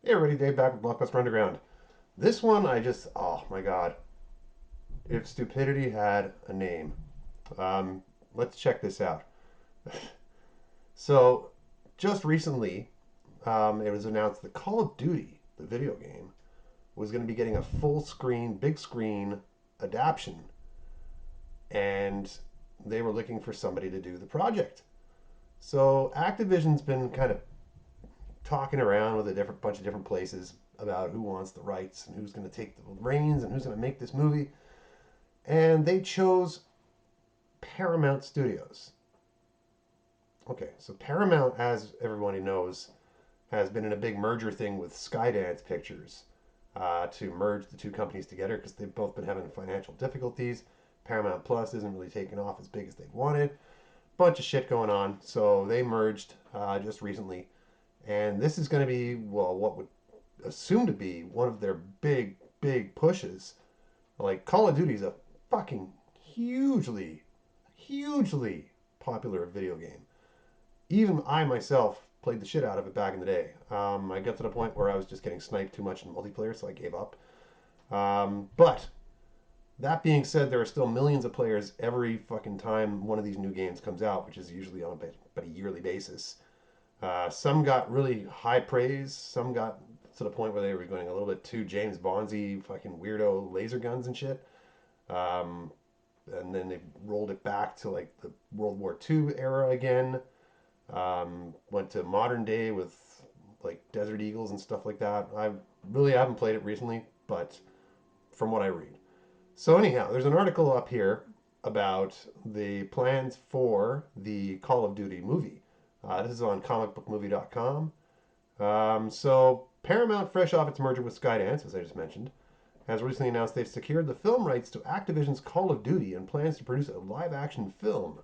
Hey everybody, Dave back with Blockbuster Underground. This one oh my god. If stupidity had a name. Um, let's check this out. So, just recently, it was announced that Call of Duty, the video game, was going to be getting a full screen, big screen adaptation, and they were looking for somebody to do the project. So, Activision's been kind of talking around with a different bunch of different places about who wants the rights and who's going to take the reins and who's going to make this movie. And they chose Paramount Studios. Okay, so Paramount, as everybody knows, has been in a big merger thing with Skydance Pictures to merge the two companies together because they've both been having financial difficulties. Paramount Plus isn't really taking off as big as they wanted. Bunch of shit going on, so they merged just recently, and this is going to be, well, what would assume to be one of their big pushes. Like Call of Duty is a fucking hugely popular video game. Even I myself played the shit out of it back in the day. I got to the point where I was just getting sniped too much in multiplayer, so I gave up. But that being said, there are still millions of players every fucking time one of these new games comes out, which is usually on about a yearly basis. Some got really high praise. Some got to the point where they were going a little bit too James Bondsy, fucking weirdo laser guns and shit. Um, and then they rolled it back to like the World War II era again. Went to modern day with like Desert Eagles and stuff like that. I really haven't played it recently, but from what I read. So anyhow, there's an article up here about the plans for the Call of Duty movie. This is on comicbookmovie.com. So Paramount, fresh off its merger with Skydance, as I just mentioned, has recently announced they've secured the film rights to Activision's Call of Duty and plans to produce a live-action film.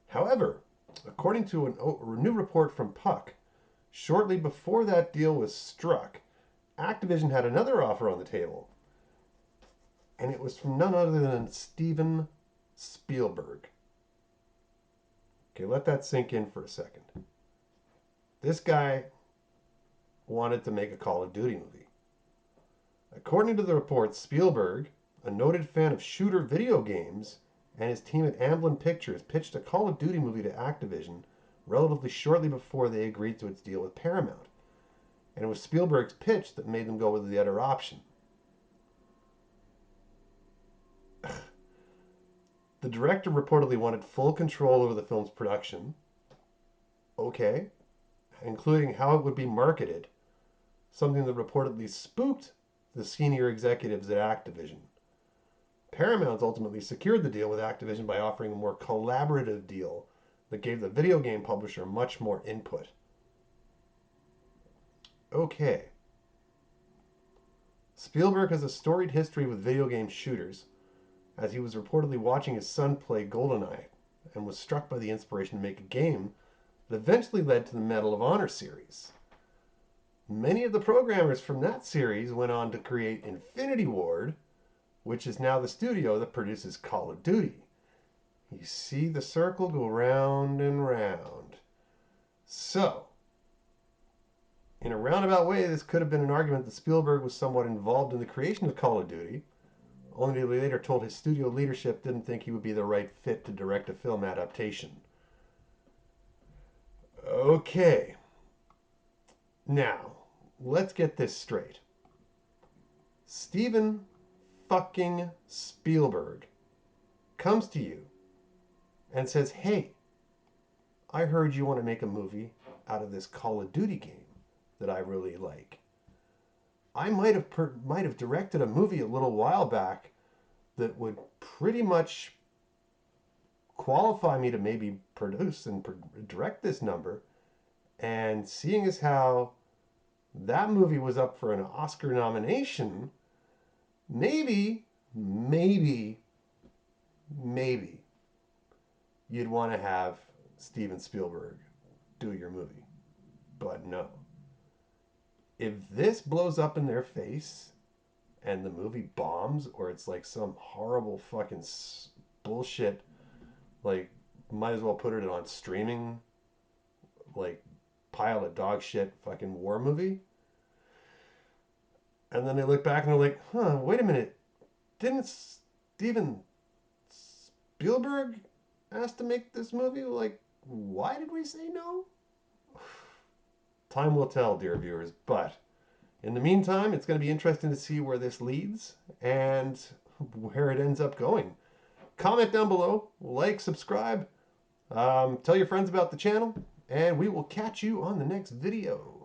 However, according to a new report from Puck, shortly before that deal was struck, Activision had another offer on the table, and it was from none other than Steven Spielberg. Okay, let that sink in for a second. This guy wanted to make a Call of Duty movie. According to the report, Spielberg, a noted fan of shooter video games, and his team at Amblin Pictures pitched a Call of Duty movie to Activision relatively shortly before they agreed to its deal with Paramount. And it was Spielberg's pitch that made them go with the other option. The director reportedly wanted full control over the film's production, okay, including how it would be marketed, something that reportedly spooked the senior executives at Activision. Paramount ultimately secured the deal with Activision by offering a more collaborative deal that gave the video game publisher much more input. Okay. Spielberg has a storied history with video game shooters, as he was reportedly watching his son play GoldenEye and was struck by the inspiration to make a game that eventually led to the Medal of Honor series. Many of the programmers from that series went on to create Infinity Ward, which is now the studio that produces Call of Duty. You see the circle go round and round. So, in a roundabout way, this could have been an argument that Spielberg was somewhat involved in the creation of Call of Duty, only to be later told his studio leadership didn't think he would be the right fit to direct a film adaptation. Okay. Now, let's get this straight. Steven fucking Spielberg comes to you and says, "Hey, I heard you want to make a movie out of this Call of Duty game that I really like. I might have directed a movie a little while back that would pretty much qualify me to maybe produce and direct this number. And seeing as how that movie was up for an Oscar nomination, maybe, maybe, maybe you'd want to have Steven Spielberg do your movie. But no. If this blows up in their face and the movie bombs, or it's like some horrible fucking bullshit, like, might as well put it on streaming, like, pile of dog shit fucking war movie, And then they look back and they're like, huh, wait a minute. Didn't Steven Spielberg ask to make this movie? Like, why did we say no? Time will tell, dear viewers. But in the meantime, it's going to be interesting to see where this leads and where it ends up going. Comment down below, like, subscribe, tell your friends about the channel, and we will catch you on the next video.